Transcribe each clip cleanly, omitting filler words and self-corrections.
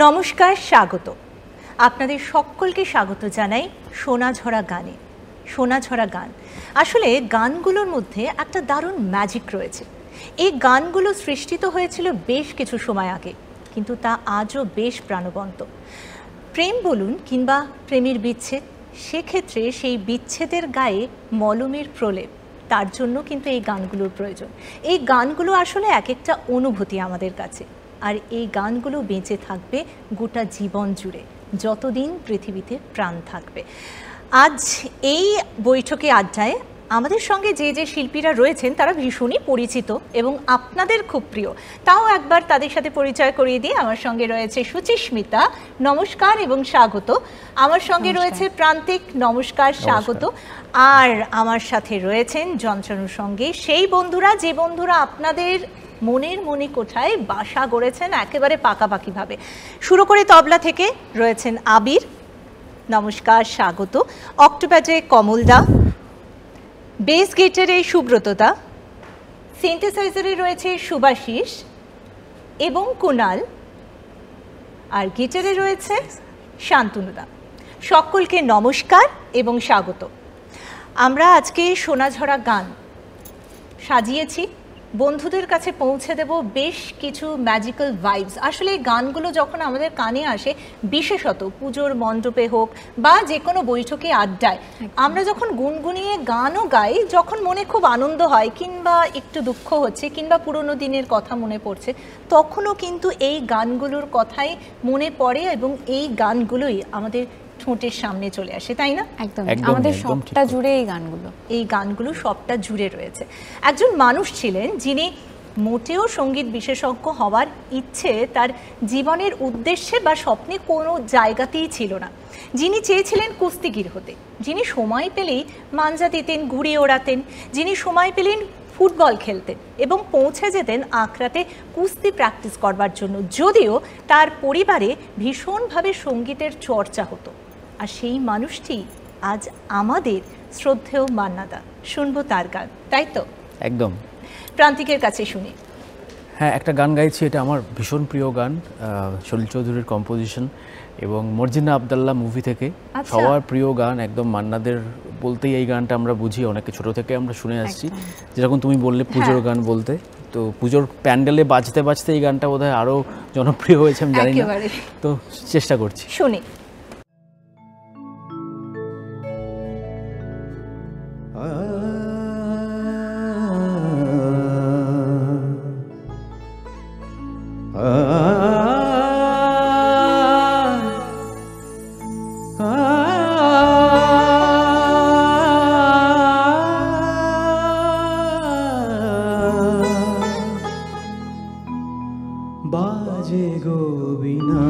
নমস্কার, স্বাগত। আপনাদের সকলকে স্বাগত জানাই সোনাঝরা গানে। সোনাঝরা গান, আসলে গানগুলোর মধ্যে একটা দারুণ ম্যাজিক রয়েছে। এই গানগুলো সৃষ্টিত হয়েছিল বেশ কিছু সময় আগে, কিন্তু তা আজও বেশ প্রাণবন্ত। প্রেম বলুন কিংবা প্রেমের বিচ্ছেদ, সেক্ষেত্রে সেই বিচ্ছেদের গায়ে মলমের প্রলেপ, তার জন্য কিন্তু এই গানগুলোর প্রয়োজন। এই গানগুলো আসলে এক একটা অনুভূতি আমাদের কাছে, আর এই গানগুলো বেঁচে থাকবে গোটা জীবন জুড়ে, যতদিন পৃথিবীতে প্রাণ থাকবে। আজ এই বৈঠকে আড্ডায় আমাদের সঙ্গে যে যে শিল্পীরা রয়েছেন তারা ভীষণই পরিচিত এবং আপনাদের খুব প্রিয়। তাও একবার তাদের সাথে পরিচয় করিয়ে দিয়ে, আমার সঙ্গে রয়েছে সুচিস্মিতা, নমস্কার এবং স্বাগত। আমার সঙ্গে রয়েছে প্রান্তিক, নমস্কার, স্বাগত। আর আমার সাথে রয়েছেন যন্ত্রাণুর সঙ্গে সেই বন্ধুরা, যে বন্ধুরা আপনাদের মনের মনে কোঠায় বাসা গড়েছেন একেবারে পাকাপাকিভাবে। শুরু করে তবলা থেকে রয়েছেন আবির, নমস্কার, স্বাগত। অক্টোপ্যাডে কমলদা, বেস গিটারে সুব্রতদা, সিনথেসাইজারে রয়েছে সুভাশিস এবং কুনাল, আর গিটারে রয়েছে শান্তনুদা। সকলকে নমস্কার এবং স্বাগত। আমরা আজকে সোনাঝরা গান সাজিয়েছি, বন্ধুদের কাছে পৌঁছে দেব বেশ কিছু ম্যাজিক্যাল ভাইবস। আসলে এই গানগুলো যখন আমাদের কানে আসে, বিশেষত পুজোর মণ্ডপে হোক বা যে কোনো বৈঠকে আড্ডায়, আমরা যখন গুনগুনিয়ে গানও গাই, যখন মনে খুব আনন্দ হয় কিংবা একটু দুঃখ হচ্ছে কিংবা পুরনো দিনের কথা মনে পড়ছে, তখনও কিন্তু এই গানগুলোর কথাই মনে পড়ে এবং এই গানগুলোই আমাদের ঠোঁটের সামনে চলে আসে, তাই না? একদম, আমাদের সবটা জুড়ে এই গানগুলো সবটা জুড়ে রয়েছে। একজন মানুষ ছিলেন যিনি মোটেও সঙ্গীত বিশেষজ্ঞ হওয়ার ইচ্ছে তার জীবনের উদ্দেশ্যে বা স্বপ্নে কোনো জায়গাতেই ছিল না। যিনি চেয়েছিলেন কুস্তিগির হতে, যিনি সময় পেলেই মাঞ্জা দিতেন, ঘুড়ি ওড়াতেন, যিনি সময় পেলেন ফুটবল খেলতেন এবং পৌঁছে যেতেন আখড়াতে কুস্তি প্র্যাকটিস করবার জন্য, যদিও তার পরিবারে ভীষণভাবে সঙ্গীতের চর্চা হতো। আর সেই মানুষটি আজ আমাদের শ্রদ্ধেয় মান্নাদা। শুনবো তার গান, তাই তো? একদম। প্রান্তিকের কাছে শুনি। হ্যাঁ, একটা গান গাইছি, এটা আমার ভীষণ প্রিয় গান, সলিল চৌধুরীর কম্পোজিশন এবং মর্জিনা আবদাল্লাহ মুভি থেকে। সবার প্রিয় গান, একদম মান্নাদের বলতেই এই গানটা আমরা বুঝি, অনেকে ছোট থেকে আমরা শুনে আসছি। যেরকম তুমি বললে পুজোর গান বলতে, তো পুজোর প্যান্ডেলে বাজতে বাজতে এই গানটা বোধহয় আরও জনপ্রিয় হয়েছে, আমি জানি না, তো চেষ্টা করছি। শুনি। বাজে গো বিনা,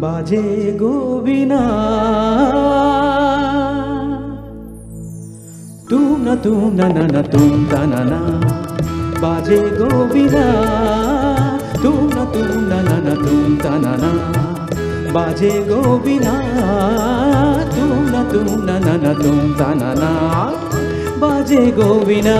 বাজে গো বিনা, তুম না তুম তা না, বাজে গো বিনা, তুম না তুম তা না, বাজে গো বিনা, তুম না তুম তা না, বাজে গো বিনা।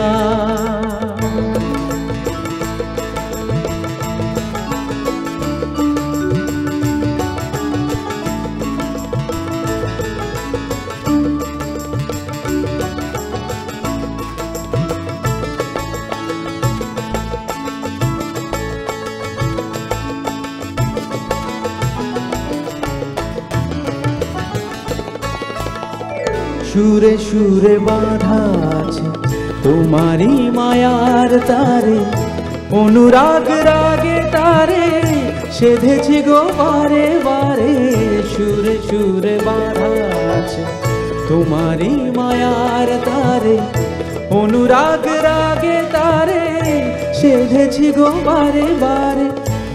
সুরে সুরে বাঁধা আছে তোমারি মায়ার তারে, অনুরাগ রাগে তারে সেধেছি গো বারে বারে। সুরে সুরে বাঁধা আছে তোমারি মায়ার তারে, অনুরাগ রাগে তারে সেধেছি গো বারে বারে।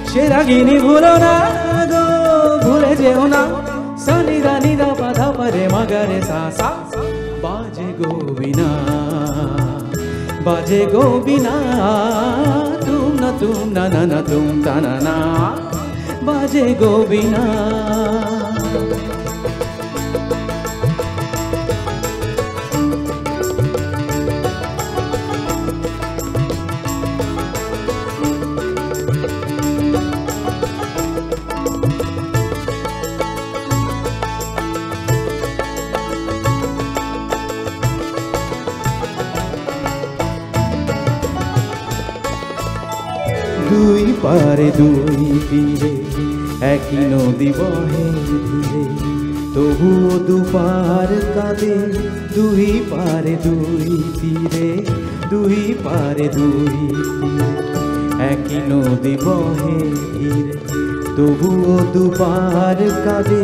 সে রাগিনী ভুলো না গো, ভুলে যেও না, সানি দানি দা পাধা পরে মগরে সা সা। বাজে গো বিনা, বাজে গো বিনা, তুম না তুম তা না, বাজে গো বিনা। পারে দুই তীরে, একই নদী বহে ধীরে, তবুও দুপার কাঁদে, দুই পারে দুই তীরে, দুই পারে দুই তীরে, একই নদী বহে ধীরে, তবুও দুপার কাঁদে,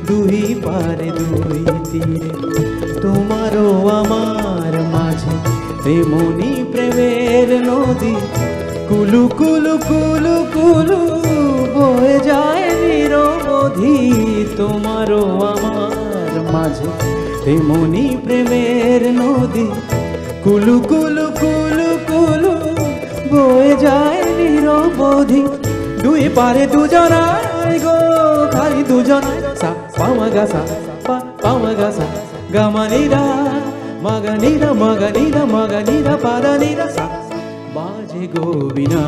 দুই পারে দুই তীরে। তোমারও আমার মাঝে তেমনি প্রেমের নদী, কুলু কুলু কুলু কুলু বয়ে যায় নিরবধি। তোমারও আমার মাঝে তেমনি প্রেমের নদী, কুলু কুলু কুলু কুলু বয়ে যায় নিরবধি। দুই পারে দুজনায় গো, খালি দুজনায়, সা পামাগা সা পামাগা সা গামানিরা মাগানিরা মাগানিরা মাগানিরা পাদানিরা সা। বাজে গোবিনা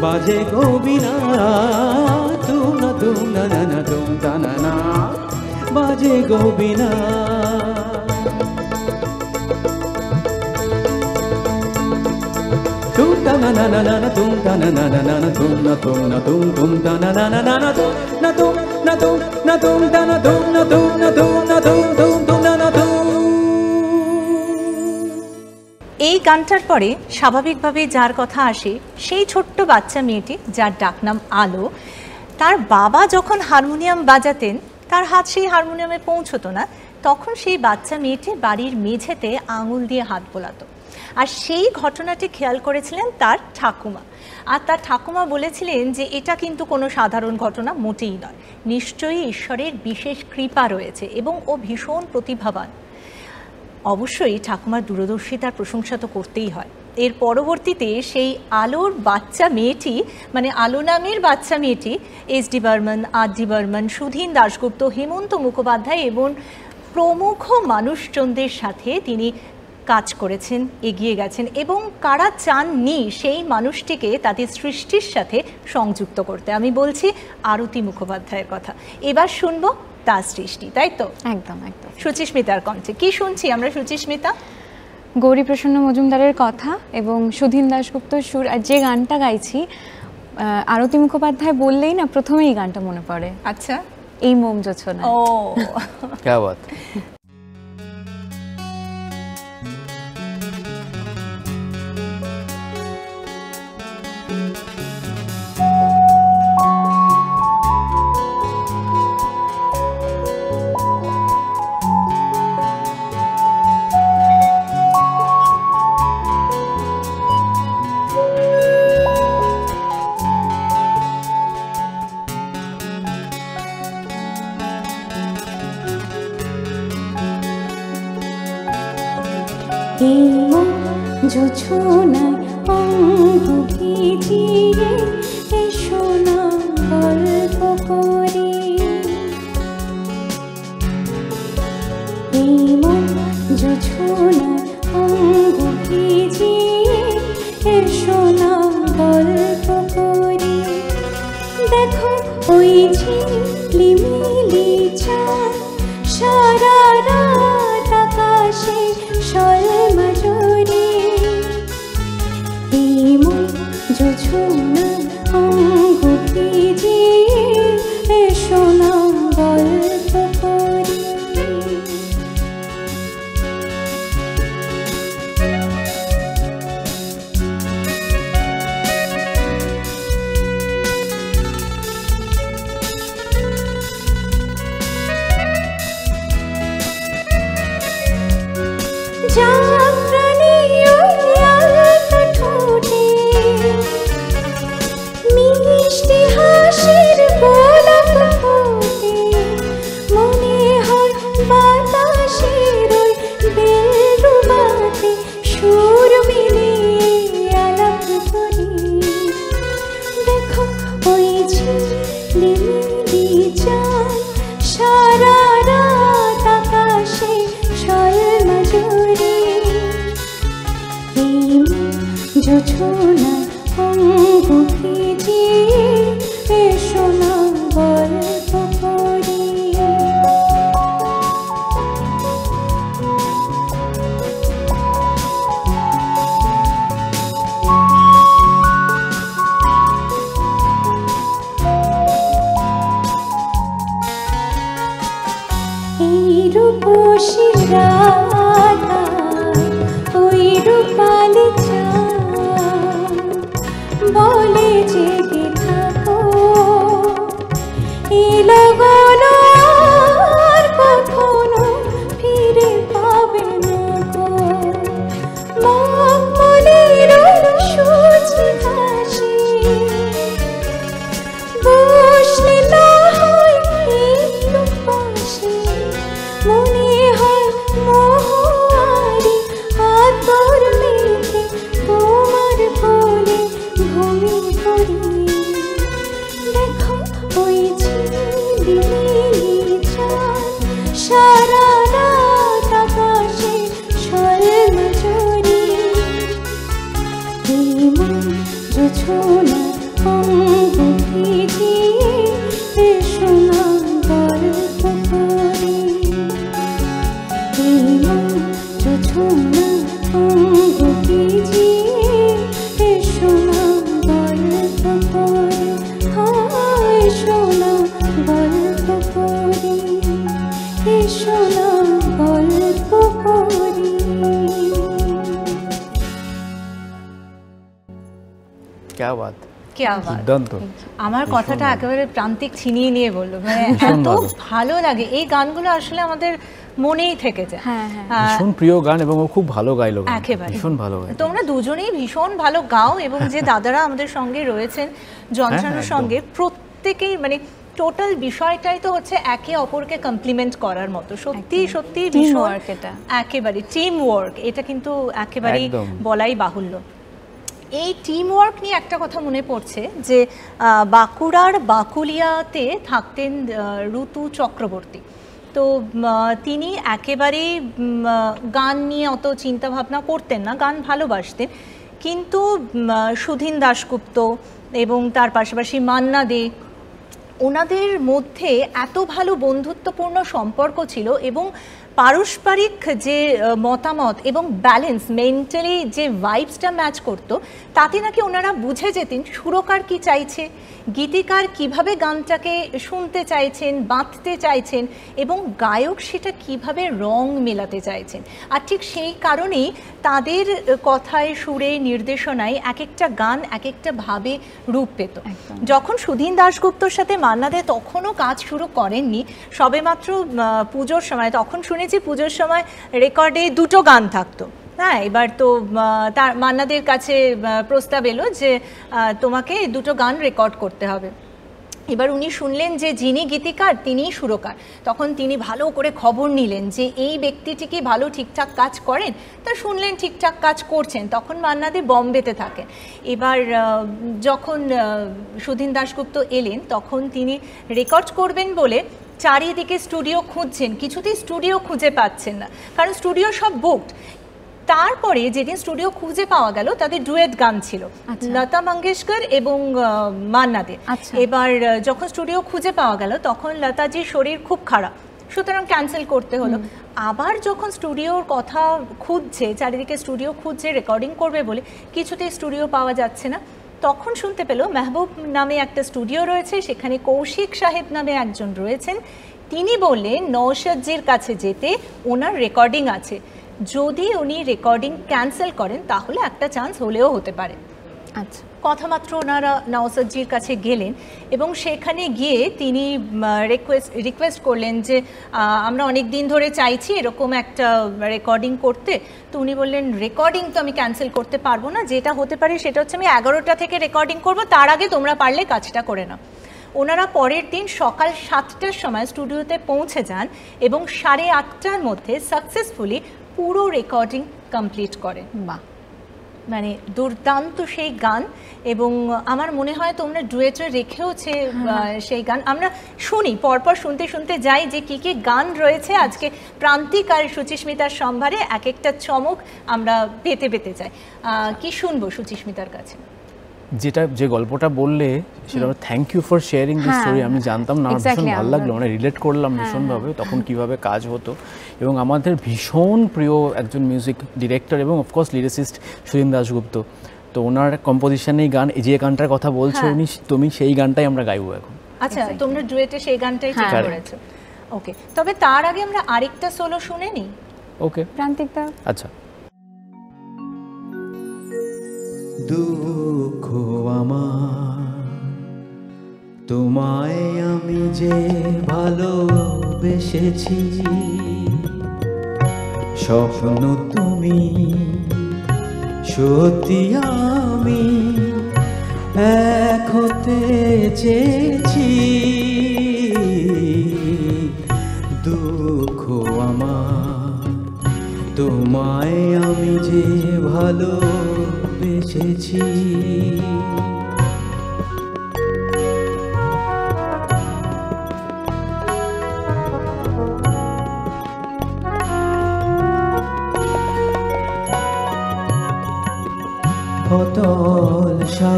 বাজে গোবিনা, তুম না না না তুম তা না না, বাজে গোবিনা। তুম তা না না না না তুম তা না না না না তুম না তুম না তুম তুম তা না না না না তুম না তুম না তুম না তুম তা না তুম না তুম না তুম না তুম তুম তুম না না তুম। এই গানটার পরে স্বাভাবিকভাবে যার কথা আসে সেই ছোট্ট বাচ্চা মেয়েটি যার ডাকনাম আলো। তার বাবা যখন হারমোনিয়াম বাজাতেন তার হাত সেই হারমোনিয়ামে পৌঁছতো না, তখন সেই বাচ্চা মেয়েটি বাড়ির মেঝেতে আঙুল দিয়ে হাত বোলাতো। আর সেই ঘটনাটি খেয়াল করেছিলেন তার ঠাকুমা, আর তার ঠাকুমা বলেছিলেন যে এটা কিন্তু কোনো সাধারণ ঘটনা মোটেই নয়, নিশ্চয়ই ঈশ্বরের বিশেষ কৃপা রয়েছে এবং ও ভীষণ প্রতিভাবান। অবশ্যই ঠাকুমার দূরদর্শিতার প্রশংসা তো করতেই হয়। এর পরবর্তীতে সেই আলোর বাচ্চা মেয়েটি, মানে আলো নামের বাচ্চা মেয়েটি এস.ডি. বর্মন, আর.ডি. বর্মন, সুধীন দাশগুপ্ত, হেমন্ত মুখোপাধ্যায় এবং প্রমুখ মানুষজনদের সাথে তিনি কাজ করেছেন, এগিয়ে গেছেন এবং কারা চাননি সেই মানুষটিকে তাদের সৃষ্টির সাথে সংযুক্ত করতে। আমি বলছি আরতি মুখোপাধ্যায়ের কথা। এবার শুনবো তার সৃষ্টি, তাই তো? একদম একদম। সুচিস্মিতার কণ্ঠে কি শুনছি আমরা? সুচিস্মিতা, গৌরীপ্রসন্ন মজুমদারের কথা এবং সুধীন দাশগুপ্ত সুর। আর যে গানটা গাইছি, আরতি মুখোপাধ্যায় বললেই না প্রথমেই এই গানটা মনে পড়ে। আচ্ছা, এই মোম জোছনা। ও क्या बात। জোছনায় অঙ্গ ভিজিয়ে এসো না গল্প করি, এই মন জোছনায় অঙ্গ ভিজিয়ে এসো না গল্প করি। দেখো ওই ঝিলিমিলি চাঁদ সারা রাত আকাশে শর্মা জড়ি, এই মন জোছনা অঙ্গ ভিজিয়ে এসো না গল্প করি। জাগ ঝিলিমিলি চাঁদ সারা রাত আকাশে স্বর্ণচরী এই মন জোছনা অঙ্গ ভিজিয়ে এসো না গল্প করি এই মন জোছনা অঙ্গ ভিজিয়ে এসো না গল্প করি এসো না গল্প করি এসো না গল্প করি। क्या बात, क्या बात। দুর্দান্ত। আমার কথাটা একেবারে প্রান্তিক ছিনিয়ে নিয়ে বললো, মানে ভীষণ এত ভালো। ভালো লাগে এই গানগুলো, আসলে আমাদের মনেই থেকে যায়। হ্যাঁ, হ্যাঁ। ভীষণ প্রিয় গান এবং ও খুব ভালো গাইলো গানটা, একেবারে। ভীষণ ভালো গায়। তোমরা দুজনেই ভীষণ ভালো গাও, এবং যে দাদারা আমাদের সঙ্গে রয়েছেন জনসানের একদম। সঙ্গে, প্রত্যেকেই মানে টোটাল বিষয়টাই তো হচ্ছে একে অপরকে কমপ্লিমেন্ট করার মতো। সত্যি সত্যি ভীষণ Teamwork এটা। একেবারে টিম ওয়ার্ক, এটা কিন্তু একেবারেই একদম। বলাই বাহুল্য। এই টিম ওয়ার্ক নিয়ে একটা কথা মনে পড়ছে যে বাঁকুড়ার বাকুলিয়াতে থাকতেন ঋতু চক্রবর্তী। তো তিনি একেবারেই গান নিয়ে অত চিন্তা ভাবনা করতেন না, গান ভালোবাসতেন, কিন্তু সুধীন দাশগুপ্ত এবং তার পাশাপাশি মান্না দে, ওনাদের মধ্যে এত ভালো বন্ধুত্বপূর্ণ সম্পর্ক ছিল, এবং পারস্পরিক যে মতামত এবং ব্যালেন্স, মেন্টালি যে ভাইবসটা ম্যাচ করতো, তাতে নাকি ওনারা বুঝে যেতেন সুরকার কি চাইছে, গীতিকার কিভাবে গানটাকে শুনতে চাইছেন, বাঁধতে চাইছেন, এবং গায়ক সেটা কিভাবে রং মেলাতে চাইছেন। আর ঠিক সেই কারণেই তাদের কথায়, সুরে, নির্দেশনায় এক একটা গান এক একটা ভাবে রূপ পেত। যখন সুধীন দাশগুপ্তর সাথে মান্না দে তখনও কাজ শুরু করেননি, সবেমাত্র পুজোর সময়, তখন শুনেছি পুজোর সময় রেকর্ডে 2টো গান থাকতো। হ্যাঁ, এবার তো তার মান্নাদের কাছে প্রস্তাব এলো যে তোমাকে 2টো গান রেকর্ড করতে হবে। এবার উনি শুনলেন যে যিনি গীতিকার তিনিই সুরকার, তখন তিনি ভালো করে খবর নিলেন যে এই ব্যক্তিটি কি ভালো ঠিকঠাক কাজ করেন, তা শুনলেন ঠিকঠাক কাজ করছেন। তখন মান্না দে বম্বেতে থাকেন। এবার যখন সুধীন দাশগুপ্ত এলেন, তখন তিনি রেকর্ড করবেন বলে চারিদিকে স্টুডিও খুঁজছেন, কিছুতেই স্টুডিও খুঁজে পাচ্ছেন না, কারণ স্টুডিও সব বুকড। তারপরে যেদিন স্টুডিও খুঁজে পাওয়া গেল, তাদের ডুয়েট গান ছিল, লতা মঙ্গেশকর এবং মান্না দে। এবার যখন স্টুডিও খুঁজে পাওয়া গেল, তখন লতাজির শরীর খুব খারাপ, সুতরাং ক্যান্সেল করতে হলো। আবার যখন স্টুডিওর কথা খুঁজছে, চারিদিকে স্টুডিও খুঁজছে রেকর্ডিং করবে বলে, কিছুতেই স্টুডিও পাওয়া যাচ্ছে না, তখন শুনতে পেল মেহবুব নামে একটা স্টুডিও রয়েছে, সেখানে কৌশিক সাহেব নামে একজন রয়েছেন। তিনি বললেন নওশাদজির কাছে যেতে, ওনার রেকর্ডিং আছে, যদি উনি রেকর্ডিং ক্যান্সেল করেন তাহলে একটা চান্স হলেও হতে পারে। আচ্ছা, কথামাত্র ওনারা নওশাদজির কাছে গেলেন, এবং সেখানে গিয়ে তিনি রিকোয়েস্ট করলেন যে আমরা অনেক দিন ধরে চাইছি এরকম একটা রেকর্ডিং করতে। তো উনি বললেন রেকর্ডিং তো আমি ক্যান্সেল করতে পারবো না, যেটা হতে পারে সেটা হচ্ছে আমি 11টা থেকে রেকর্ডিং করব, তার আগে তোমরা পারলে কাজটা করে নাও। ওনারা পরের দিন সকাল 7টার সময় স্টুডিওতে পৌঁছে যান, এবং 8:30টার মধ্যে সাকসেসফুলি পুরো রেকর্ডিং কমপ্লিট করেন। বাহ, মানে দুর্দান্ত সেই গান, এবং আমার মনে হয় তোমরা ডুয়েটে রেখেওছে সেই গান। আমরা শুনি, পরপর শুনতে শুনতে যাই যে কি কি গান রয়েছে আজকে প্রান্তিক আর সুচিস্মিতার সম্ভারে, এক একটা চমক আমরা পেতে পেতে যাই। কি শুনবো সুচিস্মিতার কাছে? যে গল্পটা বললে সেটা thank you for sharing this story. আমি জানতাম না, আমার ভীষণ ভালো লাগলো, মানে রিলেট করলাম ভীষণভাবে তখন কিভাবে কাজ হতো। এবং আমাদের ভীষণ প্রিয় একজন মিউজিক ডিরেক্টর এবং অফকোর্স লিরিসিস্ট সুধীন দাশগুপ্ত, তো ওনার কম্পোজিশনেই গান, যে গানটার কথা বলছো উনি, তুমি সেই গানটাই আমরা গাইবো এখন। আচ্ছা, তোমরা ডুয়েটে সেই গানটাই ঠিক করেছো। ওকে, তবে তার আগে আমরা আরেকটা সোলো শুনে নিই। ওকে প্রান্তিকটা। আচ্ছা। দুঃখ আমার তোমায় আমি যে ভালোবেসেছি, স্বপ্ন তুমি সত্যি আমি এক হতে চেয়েছি। দুঃখ আমার তোমায় আমি যে ভালোবেসেছি,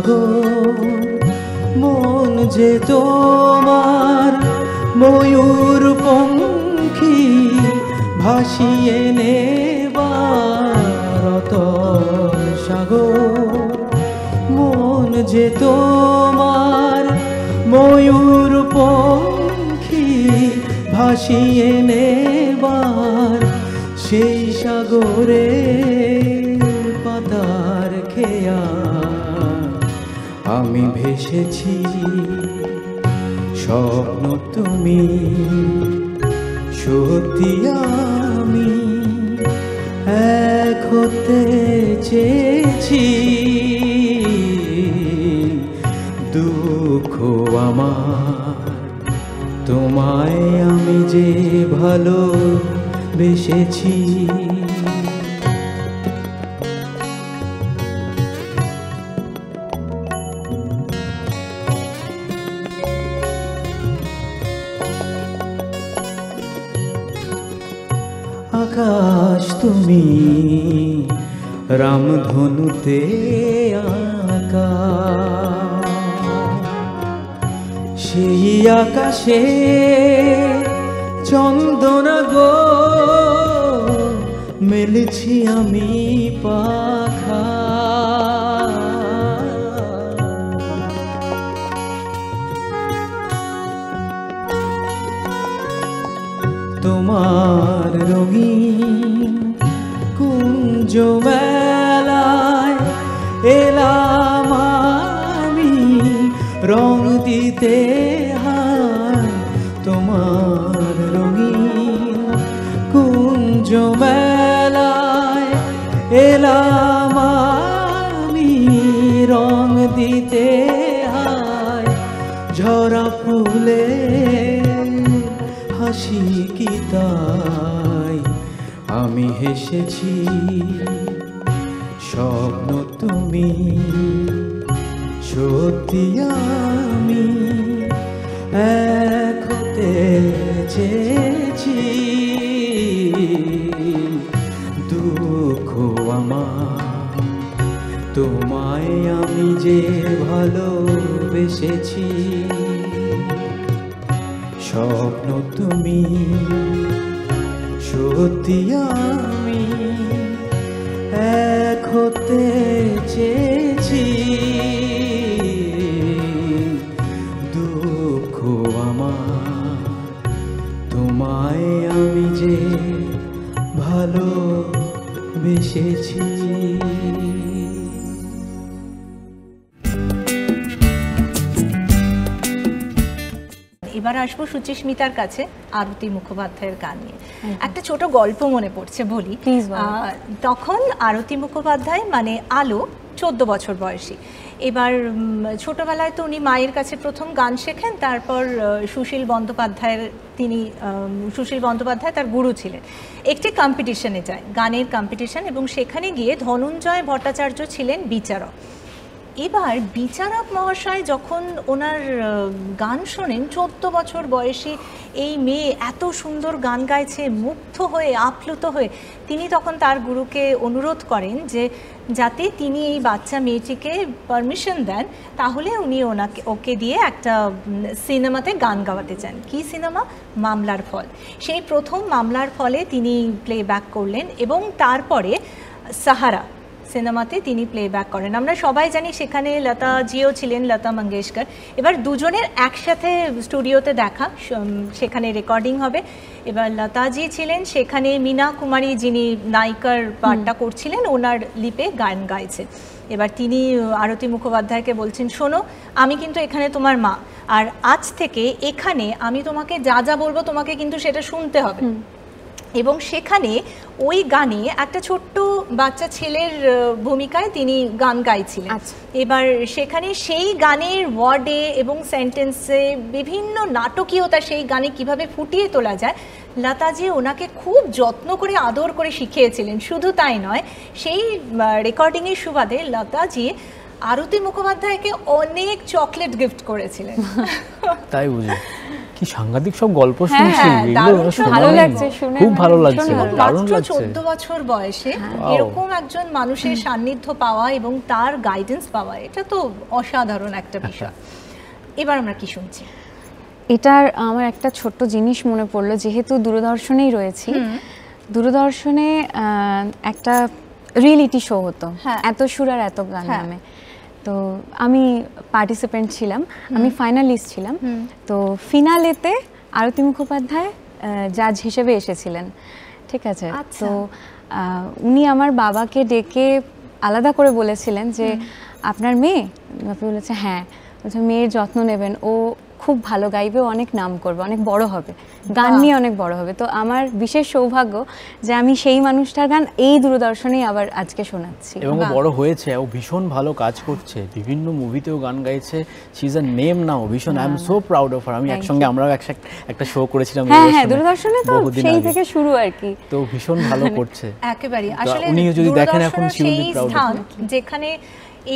সাগর মন যে তোমার ময়ূর পঙ্খী ভাসিয়ে নেবার অতল সাগর মন যে তোমার ময়ূর পঙ্খী ভাসিয়ে নেবার সেই সাগরে পাতার খেয়া আমি ভেসেছি স্বপ্ন তুমি সত্যি আমি এক হতে চেয়েছি দুঃখ আমার তোমায় আমি যে ভালোবেসেছি আকাশ তুমি রামধনুতে আঁকা সেই আকাশে চন্দনা গো মেলেছি আমি পাখা তোমার রঙিন কুঞ্জ মেলায় এলাম আমি রং দিতে হায় তোমার রঙিন কুঞ্জ মেলায় এলাম আমি রং দিতে হায় ঝরা ফুলে হাসি কি তাই আমি হেসেছি স্বপ্ন তুমি সত্যি আমি এক হতে চেয়েছি দুঃখ আমার তোমায় আমি যে ভালোবেসেছি স্বপ্ন তুমি সত্যি আমি এক হতে চেয়েছি দুঃখ আমার তোমায় আমি যে ভালোবেসেছি এবার আসবো সুচিস্মিতার কাছে আরতি মুখোপাধ্যায়ের গান নিয়ে। একটা ছোট গল্প মনে পড়ছে, বলি। তখন আরতি মুখোপাধ্যায় মানে আলো 14 বছর বয়সী। এবার ছোটবেলায় তো উনি মায়ের কাছে প্রথম গান শেখেন, তারপর সুশীল বন্দ্যোপাধ্যায় তার গুরু ছিলেন। একটি কম্পিটিশনে যায়, গানের কম্পিটিশন, এবং সেখানে গিয়ে ধনঞ্জয় ভট্টাচার্য ছিলেন বিচারক। এবার বিচারক মহাশয় যখন ওনার গান শোনেন, 14 বছর বয়সী এই মেয়ে এত সুন্দর গান গাইছে, মুগ্ধ হয়ে আপ্লুত হয়ে তিনি তখন তার গুরুকে অনুরোধ করেন যে যাতে তিনি এই বাচ্চা মেয়েটিকে পারমিশন দেন, তাহলে উনি ওকে দিয়ে একটা সিনেমাতে গান গাওয়াতে চান। কি সিনেমা? মামলার ফল। সেই প্রথম মামলার ফলে তিনি প্লেব্যাক করলেন, এবং তারপরে সাহারা সিনেমাতে তিনি প্লেব্যাক করেন। আমরা সবাই জানি সেখানে লতাজিও ছিলেন, লতা মঙ্গেশকর। এবার দুজনের একসাথে স্টুডিওতে দেখা, সেখানে রেকর্ডিং হবে। এবার লতাজি ছিলেন সেখানে, মীনা কুমারী যিনি নায়িকার পার্টটা করছিলেন ওনার লিপে গান গাইছে। এবার তিনি আরতি মুখোপাধ্যায়কে বলছেন, শোনো, আমি কিন্তু এখানে তোমার মা, আর আজ থেকে এখানে আমি তোমাকে যা যা বলবো তোমাকে কিন্তু সেটা শুনতে হবে। এবং সেখানে ওই গানে একটা ছোট্ট বাচ্চা ছেলের ভূমিকায় তিনি গান গাইছিলেন। এবার সেখানে সেই গানের ওয়ার্ডে এবং সেন্টেন্সে বিভিন্ন নাটকীয়তা সেই গানে কিভাবে ফুটিয়ে তোলা যায়, লতাজি ওনাকে খুব যত্ন করে আদর করে শিখিয়েছিলেন। শুধু তাই নয়, সেই রেকর্ডিংয়ের সুবাদে লতাজি আরতি মুখোপাধ্যায়কে অনেক চকলেট গিফট করেছিলেন। তাই বুঝি কি সাংঘাতিক সব গল্প হ্যাঁ, শুনছি, হ্যাঁ, এগুলো দারুণ শোনা ভালো হয়নি। লাগছে শুনে, খুব ভালো মানে লাগছে, ভীষণ ভালো দারুণ মাত্র লাগছে। 14 বছর বয়সে Wow. এরকম একজন মানুষের সান্নিধ্য পাওয়া এবং তার গাইডেন্স পাওয়া, এটা তো অসাধারণ একটা বিষয়। এবার আমরা কি শুনছি? এটার আমার একটা ছোট্ট জিনিস মনে পড়লো, যেহেতু দূরদর্শনেই রয়েছি, দূরদর্শনে একটা রিয়েলিটি শো হতো, হ্যাঁ। এত সুর আর এত গান হ্যাঁ। নামে। তো আমি পার্টিসিপেন্ট ছিলাম, আমি ফাইনালিস্ট ছিলাম। তো ফিনালেতে আরতি মুখোপাধ্যায় জাজ হিসেবে এসেছিলেন, ঠিক আছে। আচ্ছা। তো উনি আমার বাবাকে ডেকে আলাদা করে বলেছিলেন যে আপনার মেয়ে, বাবা বলেছে হ্যাঁ, বলছে মেয়ের যত্ন নেবেন, ও খুব ভালো গাইবে, ও অনেক নাম করবে, অনেক বড় হবে, গান নিয়ে অনেক বড় হবে। তো আমার বিশেষ সৌভাগ্য যে আমি সেই মানুষটার গান এই দূরদর্শনেই আবার আজকে শোনাচ্ছি। এবং ও বড় হয়েছে, ও ভীষণ ভালো কাজ করছে, বিভিন্ন মুভিতেও গান গাইছে, শি ইজ আ নেম নাও, ভীষণ। I am so proud of her. আমি একসঙ্গে আমরাও একটা শো করেছিলাম হ্যাঁ, দূরদর্শনে তো বহুদিন সেই আগে। থেকে শুরু আর কি। তো ভীষণ ভালো করছে। একেবারেই আসলে উনি যদি দেখেন এখন দূরদর্শনের she will be সেই proud of স্থান you. যেখানে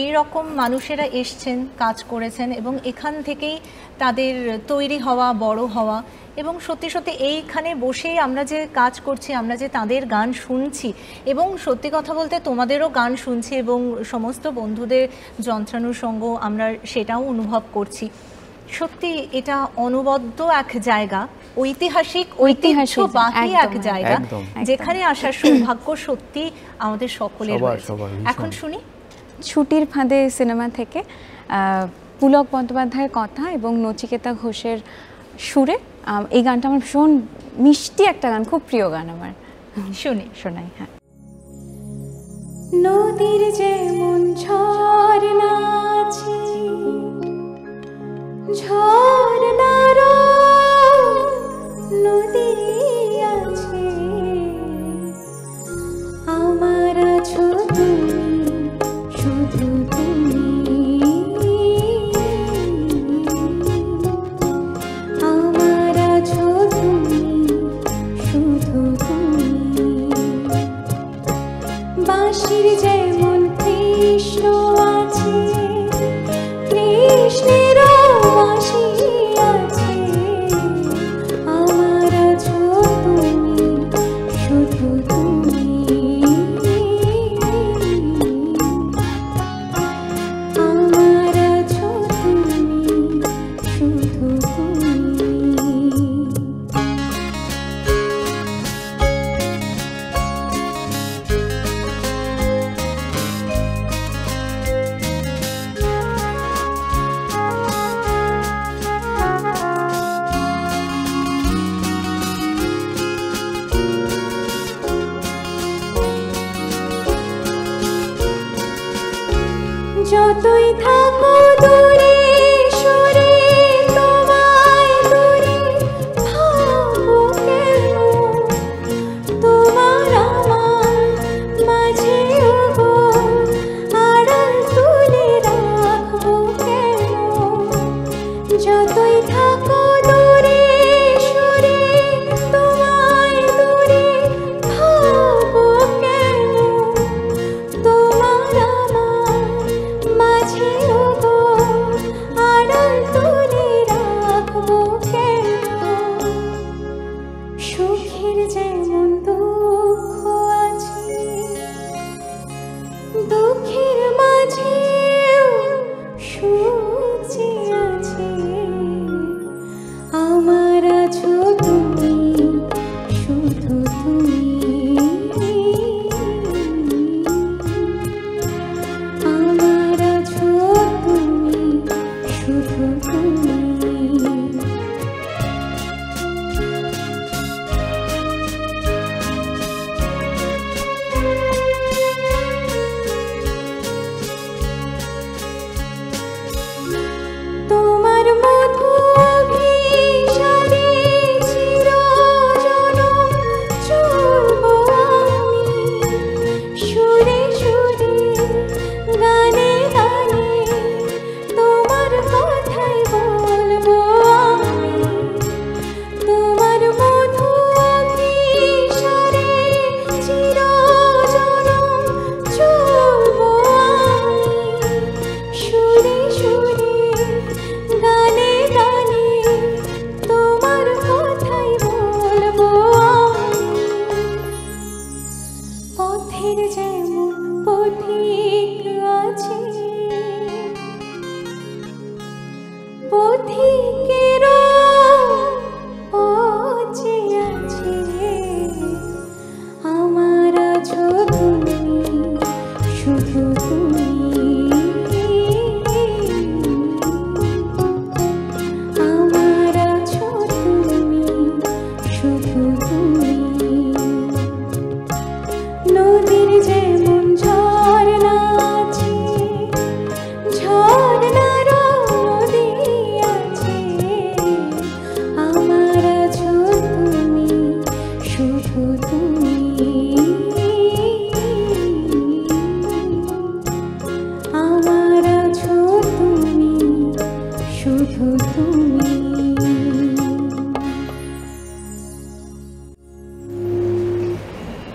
এই রকম মানুষেরা এসছেন, কাজ করেছেন এবং এখান থেকেই তাদের তৈরি হওয়া, বড় হওয়া, এবং সত্যি সত্যি এইখানে বসেই আমরা যে কাজ করছি, আমরা যে তাদের গান শুনছি, এবং সত্যি কথা বলতে তোমাদেরও গান শুনছি এবং সমস্ত বন্ধুদের যন্ত্রানুষঙ্গ আমরা সেটাও অনুভব করছি। সত্যি এটা অনবদ্য এক জায়গা, ঐতিহ্যবাহী এক একদম, জায়গা, একদম। যেখানে আসার সৌভাগ্য সত্যি আমাদের সকলের সবার, রয়েছে। সবার, ভীষণ। এখন শুনি ছুটির ফাঁদে সিনেমা থেকে পুলক বন্দ্যোপাধ্যায়ের কথা এবং নচিকেতা ঘোষের সুরে এই গানটা আমার ভীষণ মিষ্টি একটা গান, খুব প্রিয় গান আমার। শুনি। শোনাই, হ্যাঁ। নদীর যেমন ঝর্ণা আছে, ঝর্ণারও নদী আছে, আমার আছো তুমি, শুধু তুমি, আমার আছো তুমি, শুধু তুমি। বাঁশির যেমন কৃষ্ণ আছে, কৃষ্ণের বাঁশি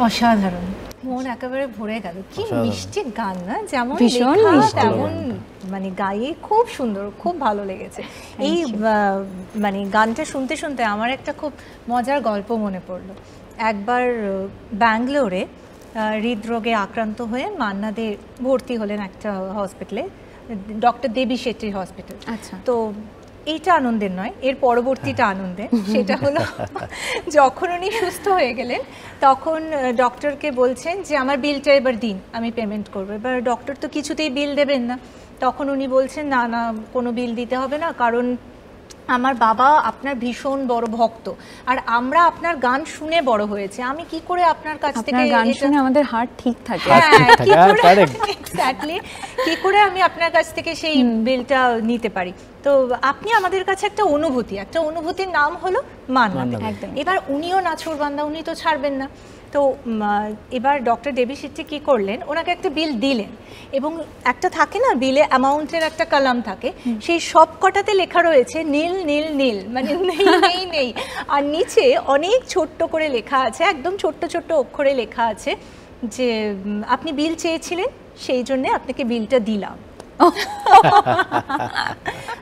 অসাধারণ, মন একেবারে ভরে গেল। কি অসাধারণ। মিষ্টি গান না, যেমন ভীষণ লেখা মিষ্টি। তেমন মানে গায়ে খুব সুন্দর, খুব ভালো লেগেছে। এই মানে গানটা শুনতে শুনতে আমার একটা খুব মজার গল্প মনে পড়লো। একবার ব্যাঙ্গালোরে হৃদরোগে আক্রান্ত হয়ে মান্না দে ভর্তি হলেন একটা হসপিটালে, ডক্টর দেবী শেট্টির হসপিটাল। আচ্ছা। তো এইটা আনন্দের নয়, এর পরবর্তীটা আনন্দের। সেটা হলো যখন উনি সুস্থ হয়ে গেলেন তখন ডক্টরকে বলছেন যে আমার বিলটা এবার দিন, আমি পেমেন্ট করবো। এবার ডক্টর তো কিছুতেই বিল দেবেন না। তখন উনি বলছেন না না, কোনো বিল দিতে হবে না, কারণ আমার বাবা আপনার ভীষণ বড় ভক্ত, আর আমরা আপনার গান শুনে বড় হয়েছে, আমি কি করে আপনার কাছ থেকে আপনার গান এটা- শুনে আমাদের হার্ট ঠিক থাকে। হ্যাঁ, কি হ্যাঁ, করে- correct. exactly, কি করে আমি আপনার কাছ থেকে সেই বিলটা নিতে পারি। তো আপনি আমাদের কাছে একটা অনুভূতির নাম হলো মান্না দে। একদম। এবার উনিও নাছোড়বান্দা, উনি তো ছাড়বেন না। তো এবার ডক্টর দেবী শেট্টি কী করলেন, ওনাকে একটা বিল দিলেন, এবং একটা থাকে না বিলে অ্যামাউন্টের একটা কলাম থাকে, সেই সব কটাতে লেখা রয়েছে নীল নীল নীল, মানে নেই নেই নেই, আর নিচে অনেক ছোট্ট করে লেখা আছে, একদম ছোট্ট ছোট্ট অক্ষরে লেখা আছে যে আপনি বিল চেয়েছিলেন, সেই জন্য আপনাকে বিলটা দিলাম।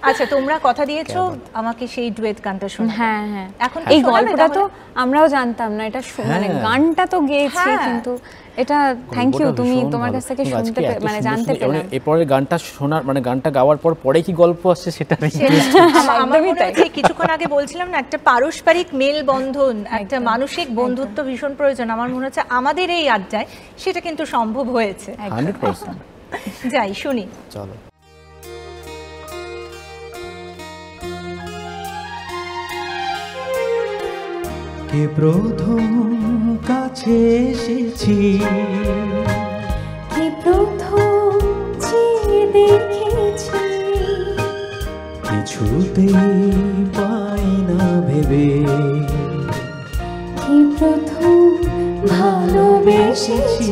আচ্ছা, তোমরা কথা দিয়েছো আমাকে সেই ডুয়েট গানটা শোনাবে। হ্যাঁ হ্যাঁ, এখন এই শোনাবে গল্পটা তো তাহলে? আমরাও জানতাম না, এটা মানে হ্যাঁ। গানটা তো গেয়েছি, হ্যাঁ। কিন্তু এটা থ্যাংক ইউ, গল্পটা তুমি ভীষণ তোমার ভালো। কাছ থেকে কিন্তু শুনতে আজকে এত মানে সুন্দর জানতে সুন্দর- পেলাম। এরপরে গানটা শোনার মানে গানটা গাওয়ার পরে কি গল্প আসছে সেটা আমার একদমই মনে তাই। হচ্ছে কিছুক্ষণ আগে বলছিলাম না, একটা পারস্পরিক মেলবন্ধন, একটা মানসিক বন্ধুত্ব ভীষণ প্রয়োজন। আমার মনে হচ্ছে আমাদের এই আড্ডায় সেটা কিন্তু সম্ভব হয়েছে। 100%। যাই শুনি। চলো। কে প্রথম কাছে এসেছি, কে প্রথম চেয়ে দেখেছি, কিছুতেই পাই না ভেবে, কে প্রথম ভালোবেসেছি,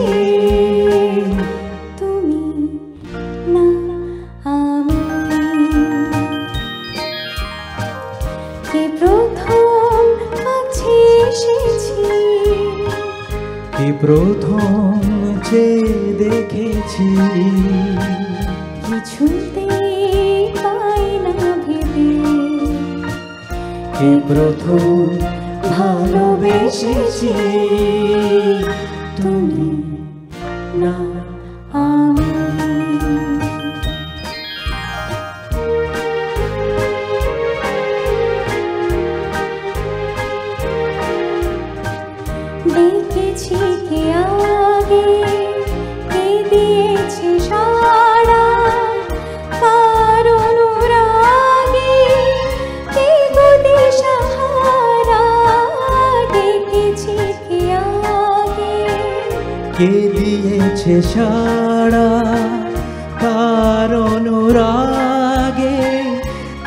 তুমি না আমি। কে প্রথম কাছে এসেছি, কে প্রথম চেয়ে দেখেছি, কিছুতে পাই না ভেবে, কে প্রথম ভালোবেসেছি, তুমি না আমি। দেখেছি কে আগে, কে দিয়েছে সাড়া, কার অনুরাগে, কে গো দিশাহারা। দেখেছি কে আগে, কে দিয়েছে সাড়া, কার অনুরাগে,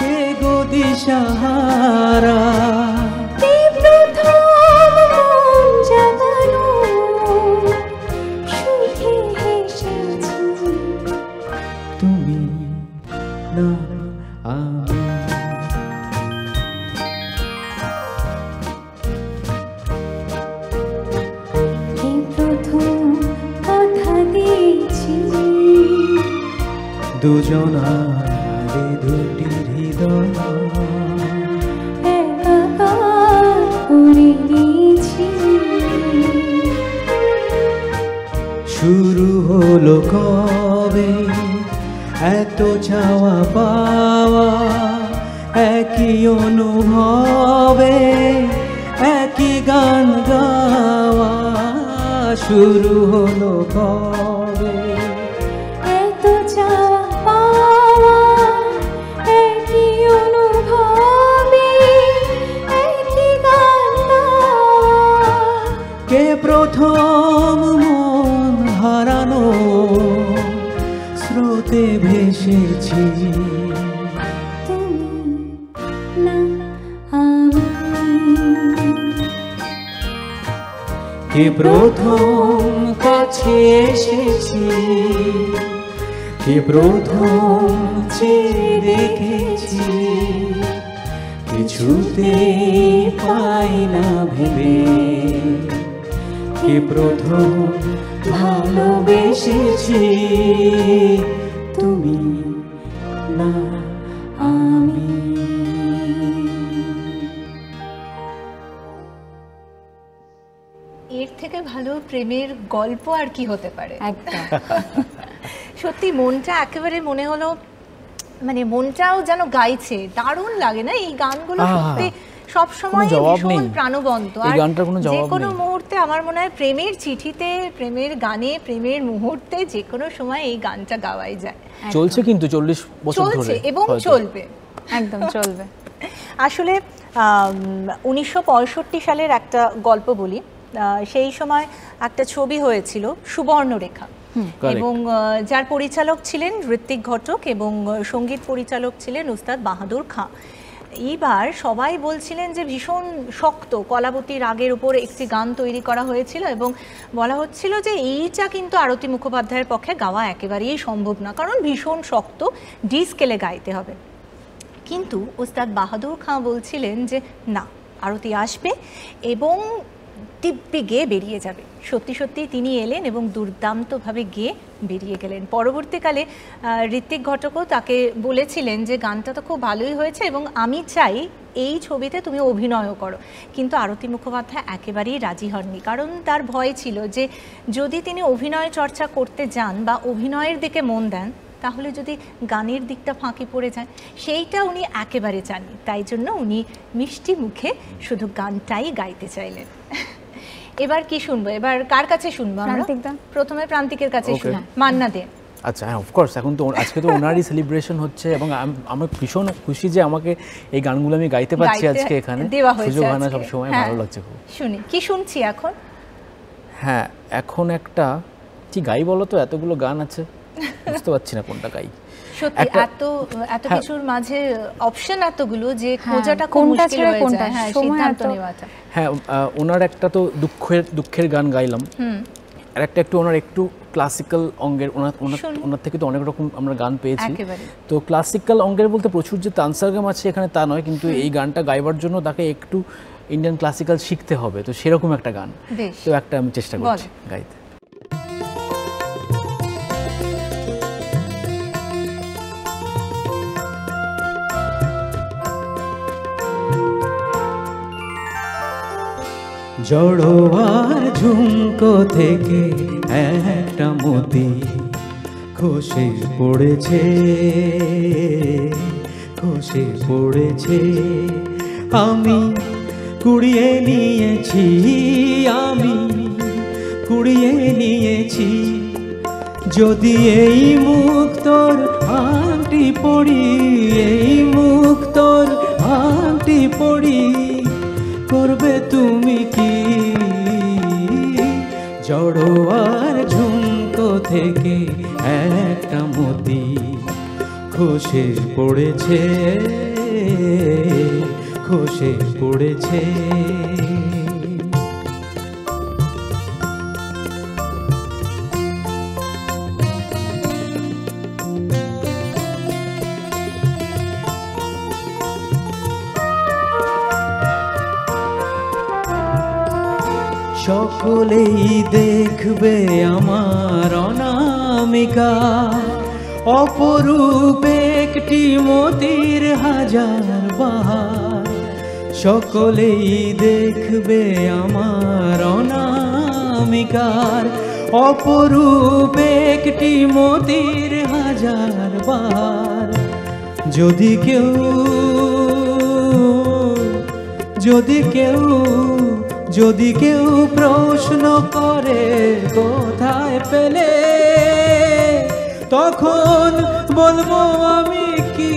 কে গো দিশাহারা। কে প্রথম মন জাগানো, সুখে হেসেছি, তুমি না আমি। কে প্রথম কথা দিয়েছি, দুজনারে দুটি হৃদয়, একাকার করে দিয়েছি, শুরু হলো কবে এত চাওয়া পাওয়া, একই অনুভবে একই গান গাওয়া। শুরু হলো কবে এত চাওয়া পাওয়া, একই অনুভবে একই গান গাওয়া। কে প্রথম মন হারানো স্রোতে ভেসেছি, তুমি না আমি। কে প্রথম কাছে এসেছি, কে প্রথম চেয়ে দেখেছি, কিছুতে পাই না ভেবে, তোমাকে প্রথম ভালোবেসেছি, তুমি না আমি। এর থেকে ভালো প্রেমের গল্প আর কি হতে পারে। একদম সত্যি মনটা একেবারে মনে হলো, মানে মনটাও যেন গাইছে, দারুণ লাগে না এই গানগুলো সত্যি সব সময় ভীষণ প্রাণবন্ত। আর যে কোনো মুহূর্তে আমার মনে হয় প্রেমের চিঠিতে, প্রেমের গানে, প্রেমের মুহূর্তে যে কোনো সময় এই গানটা গাওয়াই যায়। চলছে কিন্তু 40 বছর ধরে চলছে এবং চলবে, একদম চলবে। আসলে 1965 সালের একটা গল্প বলি। সেই সময় একটা ছবি হয়েছিল সুবর্ণরেখা, এবং যার পরিচালক ছিলেন ঋত্বিক ঘটক এবং সঙ্গীত পরিচালক ছিলেন উস্তাদ বাহাদুর খাঁ। এইবার সবাই বলছিলেন যে ভীষণ শক্ত কলাবতী রাগের উপর একটি গান তৈরি করা হয়েছিল, এবং বলা হচ্ছিল যে এইটা কিন্তু আরতি মুখোপাধ্যায়ের পক্ষে গাওয়া একেবারেই সম্ভব না, কারণ ভীষণ শক্ত, ডি স্কেলে গাইতে হবে। কিন্তু উস্তাদ বাহাদুর খাঁ বলছিলেন যে না, আরতি আসবে এবং দিব্যি গেয়ে বেরিয়ে যাবে। সত্যি সত্যি তিনি এলেন এবং দুর্দান্তভাবে গেয়ে বেরিয়ে গেলেন। পরবর্তীকালে ঋত্বিক ঘটকও তাকে বলেছিলেন যে গানটা তো খুব ভালোই হয়েছে এবং আমি চাই এই ছবিতে তুমি অভিনয়ও করো, কিন্তু আরতি মুখোপাধ্যায় একেবারেই রাজি হননি, কারণ তার ভয় ছিল যে যদি তিনি অভিনয় চর্চা করতে যান বা অভিনয়ের দিকে মন দেন তাহলে যদি গানের দিকটা ফাঁকি পড়ে যায়, সেইটা উনি একেবারে চাননি। তাই জন্য উনি মিষ্টি মুখে শুধু গানটাই গাইতে চাইলেন। এবার কি শুনবো, এবার কার কাছে শুনবো আমরা? প্রথমে প্রান্তিকের কাছে শুনবো, মান্না দে। আচ্ছা, হ্যাঁ অফকোর্স, এখন তো আজকে তো ওনারই সেলিব্রেশন হচ্ছে এবং আমি ভীষণ খুশি যে আমাকে এই গানগুলো আমি গাইতে পারছি আজকে এখানে, সুযোগ হয় না সবসময়, ভালো লাগছে খুব। শুনি, কি শুনছি এখন? হ্যাঁ, এখন একটা কি গাই বলো তো, এতগুলো গান আছে বুঝতে পারছি না কোনটা গাই। সত্যি এত কিছুর মাঝে অপশন এতগুলো যে খোঁজাটা খুব মুশকিল হয়ে যায়, হ্যাঁ সিদ্ধান্ত নেওয়াটা। হ্যাঁ, ওনার একটা তো দুঃখের গান গাইলাম, আর একটা একটু ওনার একটু ক্লাসিক্যাল অঙ্গের, ওনার থেকে তো অনেক রকম আমরা গান পেয়েছি। তো ক্লাসিক্যাল অঙ্গের বলতে প্রচুর যে তানসারগাম আছে এখানে তা নয়, কিন্তু এই গানটা গাইবার জন্য তাকে একটু ইন্ডিয়ান ক্লাসিক্যাল শিখতে হবে, তো সেরকম একটা গান, তো একটা আমি চেষ্টা করছি গাইতে। জড়োয়ার ঝুমকো থেকে একটা মতি খসে পড়েছে, খসে পড়েছে। আমি কুড়িয়ে নিয়েছি, আমি কুড়িয়ে নিয়েছি। যদি এই মুখ তোর আংটি পড়ি, এই মুখ তোর আংটি পড়ি, করবে তুমি কি? জড়োয়ার ঝুমকো থেকে একটা মতি খসে পড়েছে, খসে পড়েছে। সকলেই দেখবে আমার অনামিকা, অপরূপ একটি মতির হাজার বাহার। সকলেই দেখবে আমার অনামিকার, অপরূপ একটি মতির হাজার বাহার। যদি কেউ, যদি কেউ, যদি কেউ প্রশ্ন করে কোথায় পেলে, তখন বলবো আমি কি,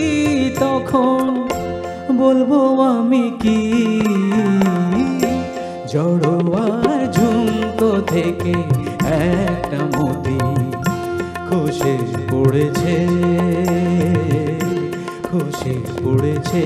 তখন বলবো আমি কি? জড়োয়ার ঝুমকো থেকে একটা মতি খসে পড়েছে, খসে পড়েছে।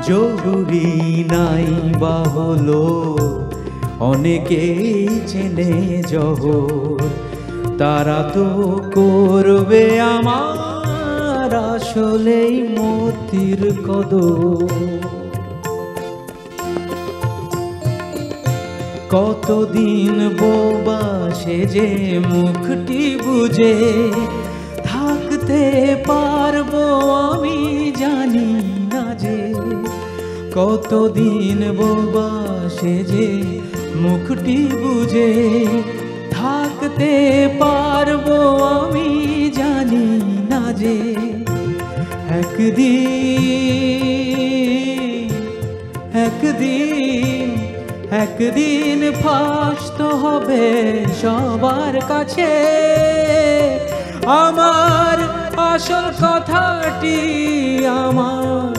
জরুরি নাই বা হলো অনেকেই চেনে জহর, তারা তো করবে আমার আসলেই মতির কদর। কতদিন বোবা সেজে মুখটি বুঝে থাকতে পারবো আমি জানি না যে, কতদিন বোবা সেজে মুখটি বুঝে থাকতে পারবো আমি জানি না যে, একদিন ফাঁস তো হবে সবার কাছে আমার আসল কথাটি, আমার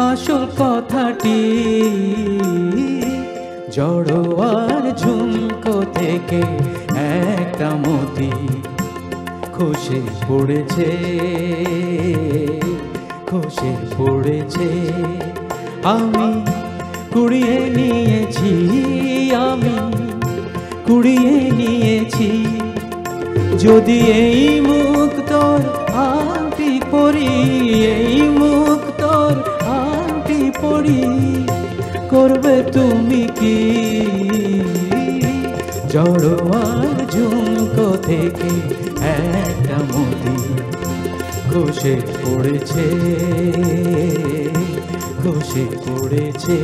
আসল কথাটি। জড়োয়ার ঝুমকো থেকে একটা মতি খসে পড়েছে, খসে পড়েছে। আমি কুড়িয়ে নিয়েছি, আমি কুড়িয়ে নিয়েছি। যদি এই মুখ তোর আংটি পরি, এই মুখ তোর আংটি পরি, করবে তুমি কি? জড়োয়ার ঝুমকো থেকে একটা মতি খসে পড়েছে, খসে পড়েছে,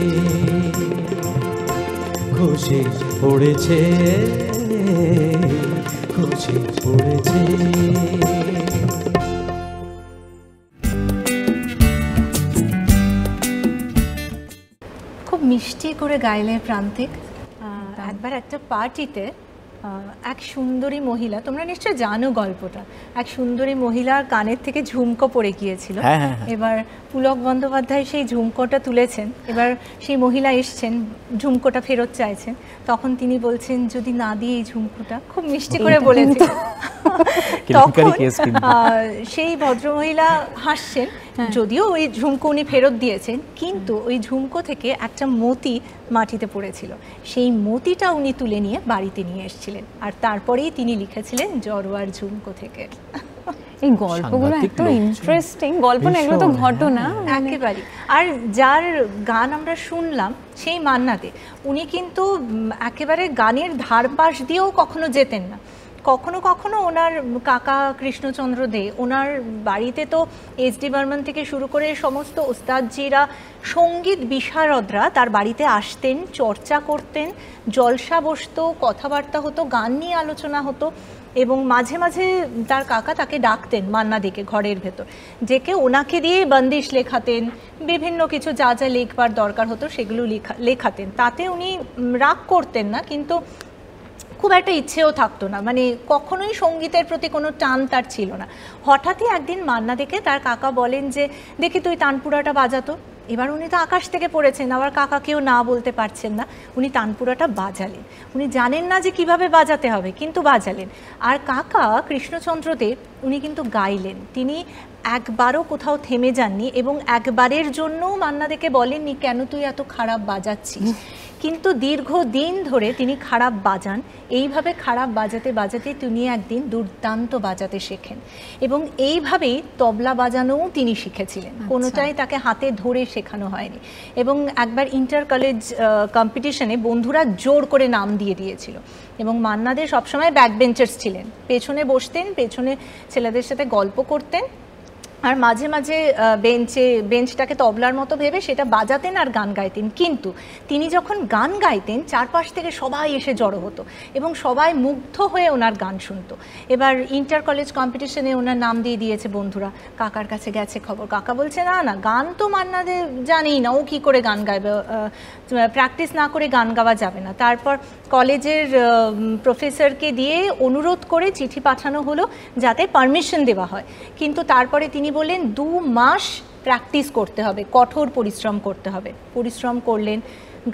খসে পড়েছে, খসে পড়েছে। খুব মিষ্টি করে গাইলে প্রান্তিক। একবার একটা পার্টিতে এক সুন্দরী মহিলা, তোমরা নিশ্চয় জানো গল্পটা, এক সুন্দরী মহিলার কানের থেকে ঝুমকো পড়ে গিয়েছিল। এবার পুলক বন্দ্যোপাধ্যায় সেই ঝুমকোটা তুলেছেন, এবার সেই মহিলা এসছেন, ঝুমকোটা ফেরত চাইছেন, তখন তিনি বলছেন যদি না দিয়ে এই ঝুমকোটা, খুব মিষ্টি করে বলেছেন। তখন সেই ভদ্রমহিলা হাসছেন, যদিও ওই ঝুমকো উনি ফেরত দিয়েছেন, কিন্তু ওই ঝুমকো থেকে একটা মতি মাটিতে পড়েছিল, সেই মতিটা উনি তুলে নিয়ে বাড়িতে নিয়ে এসেছিলেন, আর তারপরেই তিনি লিখেছিলেন জড়োয়ার ঝুমকো থেকে। এই গল্পগুলো এত ইন্টারেস্টিং গল্প না, এগুলো তো ঘটনা একেবারে। আর যার গান আমরা শুনলাম সেই মান্না দে, উনি কিন্তু একেবারে গানের ধারপাশ দিয়েও কখনো যেতেন না। কখনো কখনো ওনার কাকা কৃষ্ণচন্দ্র দে, ওনার বাড়িতে তো এস.ডি. বর্মন থেকে শুরু করে সমস্ত ওস্তাদজিরা, সঙ্গীত বিশারদরা তার বাড়িতে আসতেন, চর্চা করতেন, জলসা বসতো, কথাবার্তা হতো, গান নিয়ে আলোচনা হতো। এবং মাঝে মাঝে তার কাকা তাকে ডাকতেন মান্না দেকে ঘরের ভেতর, যেকে ওনাকে দিয়ে বন্দিশ লেখাতেন, বিভিন্ন কিছু যা যা লেখবার দরকার হতো সেগুলো লেখাতেন। তাতে উনি রাগ করতেন না, কিন্তু খুব একটা ইচ্ছেও থাকতো না, মানে কখনোই সঙ্গীতের প্রতি কোনো টান তার ছিল না। হঠাৎই একদিন মান্না দেকে তার কাকা বলেন যে দেখি তুই তানপুরাটা বাজাতো। এবার উনি তো আকাশ থেকে পড়েছেন, আবার কাকাকেও না বলতে পারছেন না, উনি তানপুরাটা বাজালেন। উনি জানেন না যে কিভাবে বাজাতে হবে, কিন্তু বাজালেন। আর কাকা কৃষ্ণচন্দ্র দে উনি কিন্তু গাইলেন, তিনি একবারও কোথাও থেমে যাননি, এবং একবারের জন্যও মান্না দেকে বলেননি কেন তুই এত খারাপ বাজাচ্ছিস, কিন্তু দীর্ঘদিন ধরে তিনি খারাপ বাজান। এইভাবে খারাপ বাজাতে বাজাতে তিনি একদিন দুর্দান্ত বাজাতে শেখেন, এবং এইভাবেই তবলা বাজানোও তিনি শিখেছিলেন। কোনোটাই তাকে হাতে ধরে শেখানো হয়নি। এবং একবার ইন্টার কলেজ কম্পিটিশনে বন্ধুরা জোর করে নাম দিয়ে দিয়েছিল, এবং মান্না দে সবসময় ব্যাক বেঞ্চার্স ছিলেন, পেছনে বসতেন, পেছনে ছেলেদের সাথে গল্প করতেন, আর মাঝে মাঝে বেঞ্চটাকে তবলার মতো ভেবে সেটা বাজাতেন আর গান গাইতেন। কিন্তু তিনি যখন গান গাইতেন চারপাশ থেকে সবাই এসে জড়ো হতো এবং সবাই মুগ্ধ হয়ে ওনার গান শুনতো। এবার ইন্টার কলেজ কম্পিটিশনে ওনার নাম দিয়ে দিয়েছে বন্ধুরা, কাকার কাছে গেছে খবর, কাকা বলছে না না গান তো মান্না দে জানেই না, ও কী করে গান গাইবে, প্র্যাকটিস না করে গান গাওয়া যাবে না। তারপর কলেজের প্রফেসরকে দিয়ে অনুরোধ করে চিঠি পাঠানো হলো যাতে পারমিশন দেওয়া হয়, কিন্তু তারপরে তিনি বললেন 2 মাস প্র্যাকটিস করতে হবে, কঠোর পরিশ্রম করতে হবে। পরিশ্রম করলেন,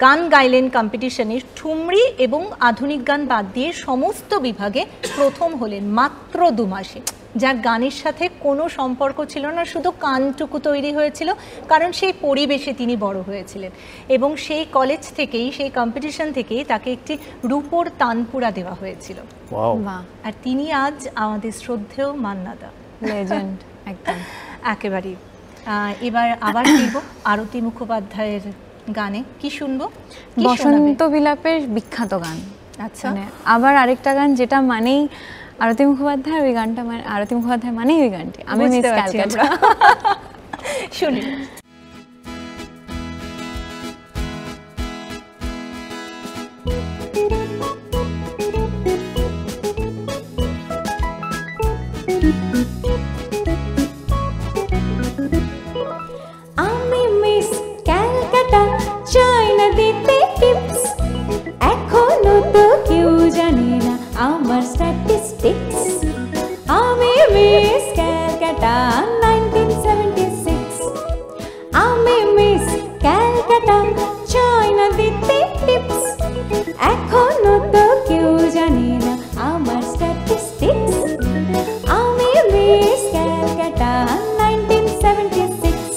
গান গাইলেন কম্পিটিশনে, ঠুমরি এবং আধুনিক গান বাদ দিয়ে সমস্ত বিভাগে প্রথম হলেন মাত্র 2 মাসে। যার গানের সাথে কোনো সম্পর্ক ছিল না, শুধু গানটুকু তৈরি হয়েছিল কারণ সেই পরিবেশে তিনি বড় হয়েছিলেন। এবং সেই কলেজ থেকেই, সেই কম্পিটিশন থেকেই তাকে একটি রূপোর তানপুরা দেওয়া হয়েছিল। ওয়াও, বাহ, আর তিনি আজ আমাদের শ্রদ্ধেয় মান্নাদা, লেজেন্ড একদম। একেবারেই। এবার আবার ফিরবো আরতি মুখোপাধ্যায়ের গানে। কি শুনবো? কি বসন্ত শোনাবে? বিলাপের বিখ্যাত গান। আচ্ছা, মানে আবার আরেকটা গান যেটা মানেই আরতি মুখোপাধ্যায়, ওই গানটা মানে আরতি মুখোপাধ্যায় মানেই ওই গানটি, আমি মিস বুঝতে পারছি ক্যালকাটা। আমরা। শুনি। আমি মিস ক্যালকাটা, চাই না দিতে টিপস, এখনো তো কেউ জানে না আমার স্ট্যাটিস্টিক্স। আমি মিস ক্যালকাটা 1976, আমি মিস ক্যালকাটা, চাই না দিতে টিপস, এখনো তো কেউ জানে না আমার স্ট্যাটিস্টিক্স। আমি মিস ক্যালকাটা 1976।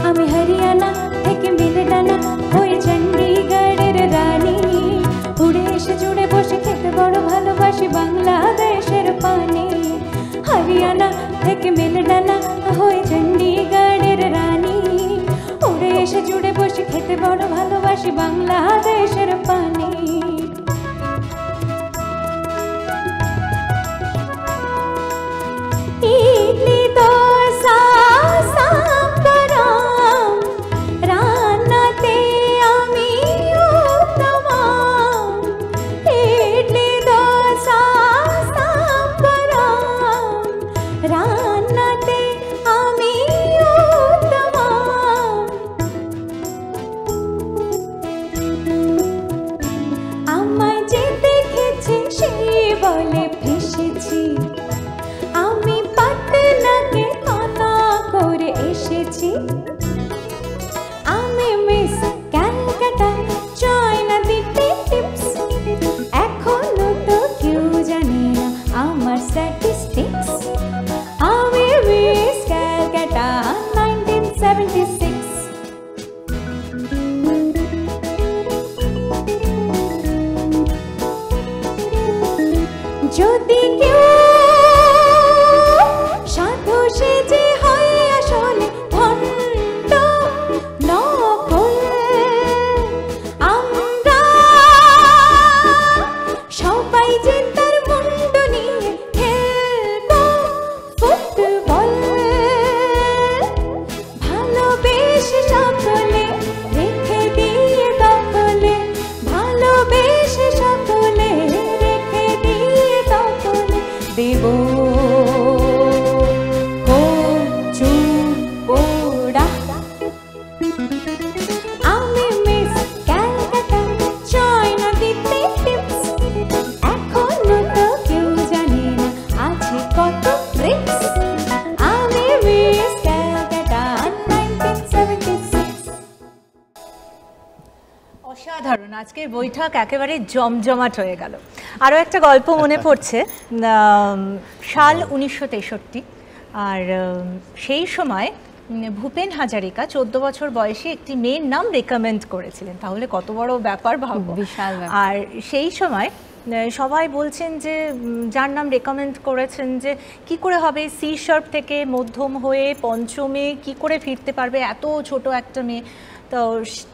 আমি হরিয়ানা থেকে মিলে ডানা হয়ে চণ্ডীগড়ের রানী, উড়ে এসে জুড়ে বসে খেতে বড় ভালোবাসি বাংলাদেশের পানি। হরিয়ানা থেকে মিলে ডানা হয়ে চণ্ডীগড়ের রানী, উড়ে এসে জুড়ে বসে খেতে বড় ভালোবাসি বাংলাদেশের পানি। ইডলি দোসা সাম্বরাম, রান্নাতে আমি উত্তম। ইডলি দোসা সাম্বরাম, রান্নাতে আমি উত্তম। আমায় যে দেখেছে সে বলে ফেসেছি, আমি পাটনাকে কানা করে এসেছি। আমি মিস ক্যালকাটা, চাই না দিতে টিপস, এখনো তো কেউ জানে না আমার স্ট্যাটিস্টিক্স। আমি মিস ক্যালকাটা 1976। যদি কেউ সাধু সেজে হয় আসলে ভণ্ড নকল, আমরা সবাই যে তার মুন্ড নিয়ে খেলবো ফুটবল। ভালোবেসে সকলে রেখে দিয়ে দখলে, ভালোবেসে সকলে রেখে দিয়ে দখলে দেব কচু পোড়া। আমি মিস ক্যালকাটা, চাই না দিতে টিপস, এখনো তো কেউ জানে না আছে কত ট্রিক্স। আমি মিস ক্যালকাটা 1976। অসাধারণ, আজকের বৈঠক একেবারে জমজমাট হয়ে গেল। আরও একটা গল্প মনে পড়ছে, সাল 1963, আর সেই সময় ভূপেন হাজারিকা 14 বছর বয়সী একটি মেয়ের নাম রেকমেন্ড করেছিলেন। তাহলে কত বড় ব্যাপার ভাবো। বিশাল ব্যাপার। আর সেই সময় সবাই বলছেন যে যার নাম রেকমেন্ড করেছেন যে কি করে হবে, সি শার্প থেকে মধ্যম হয়ে পঞ্চমে কি করে ফিরতে পারবে এত ছোট একটা মেয়ে। তো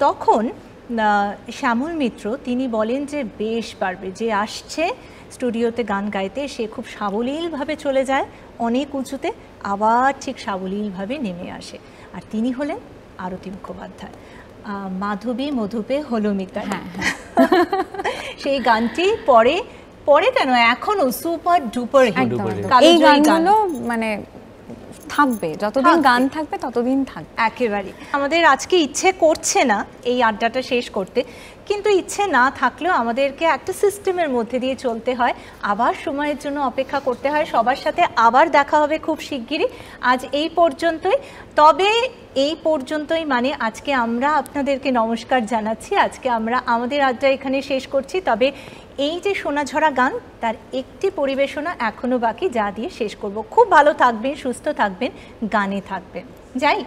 তখন শ্যামল মিত্র তিনি বলেন যে বেশ পারবে, যে আসছে স্টুডিওতে গান গাইতে সে খুব সাবলীলভাবে চলে যায় অনেক উঁচুতে, আবার ঠিক সাবলীলভাবে নেমে আসে। আর তিনি হলেন আরতি মুখোপাধ্যায়। মাধবী মধুপে হলো মিতা। হ্যাঁ, সেই গানটি পরে কেন এখনো সুপার ডুপার হিট। একদম। এই গানগুলো মানে থাকবে, যতদিন থাকবে। গান থাকবে ততদিন থাকবে। একেবারে আমাদের আজকে ইচ্ছে করছে না এই আড্ডাটা শেষ করতে, কিন্তু ইচ্ছে না থাকলেও আমাদেরকে একটা সিস্টেমের মধ্যে দিয়ে চলতে হয়, আবার সময়ের জন্য অপেক্ষা করতে হয়। সবার সাথে আবার দেখা হবে খুব শিগগিরই। আজ এই পর্যন্তই, তবে এই পর্যন্তই মানে আজকে আমরা আপনাদেরকে নমস্কার জানাচ্ছি। আজকে আমরা আমাদের আড্ডা এখানে শেষ করছি, তবে এই যে সোনাঝরা গান তার একটি পরিবেশনা এখনো বাকি, যা দিয়ে শেষ করব। খুব ভালো থাকবেন, সুস্থ থাকবেন, গানে থাকবেন। যাই,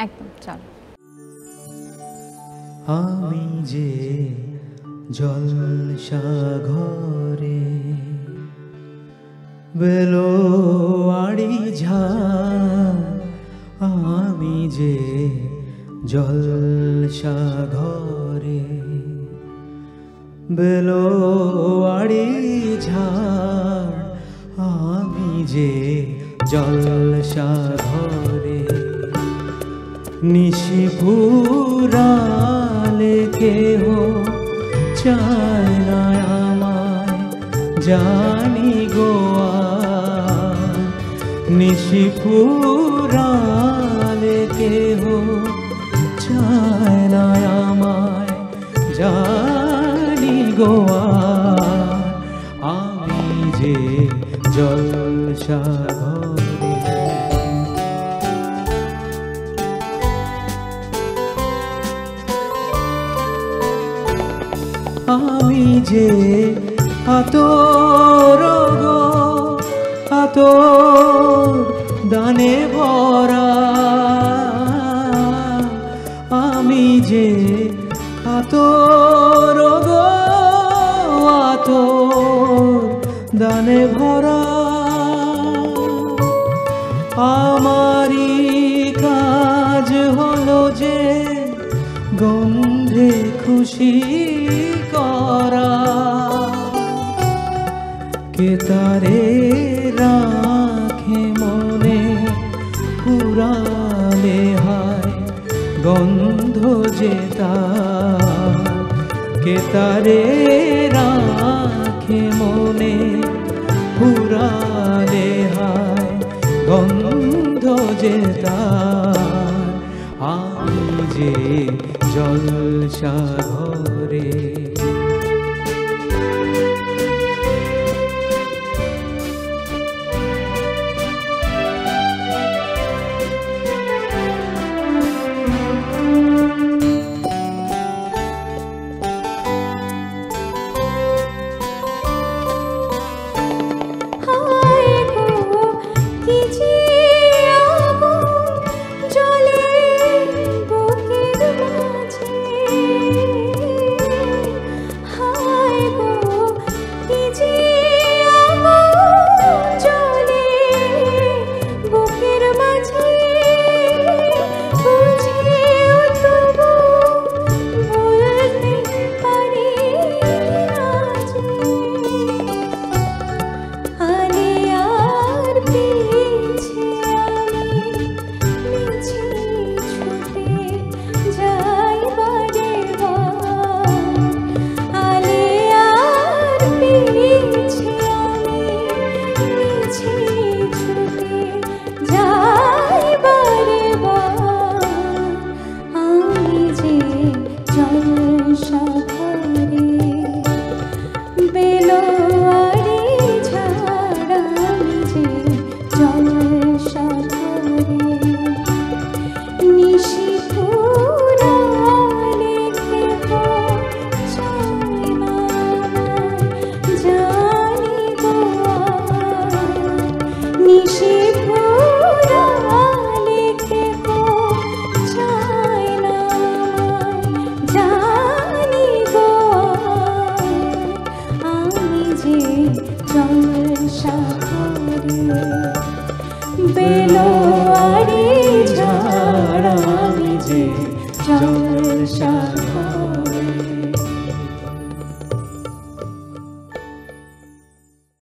একদম, চলো। আমি যে জলসা ঘরে বেলোয়াড়ি ঝাড়, আমি যে জলসা ঘরে বেলোয়াড়ি ঝাড়, আমি যে জলসা ঘরে নিশি ফুরালে কেহ চায় না আমায়, জানি গোয়া নিশি ফুরালে কেহ চায় না আমায়, জানি গোয়া আমি যে জলসা ঘরে। আমি যে আতর গো আতর দানে ভরা, আমি যে আতর গো আতর দানে ভরা, আমারই কাজ হলো যে গন্ধে খুশি করা, কে তারে রাখে মনে পুরালে হায় গন্ধ যে তার, কে তারে রাখে মনে পুরালে হায় গন্ধ যে তার, আমি যে জলসা ঘরে।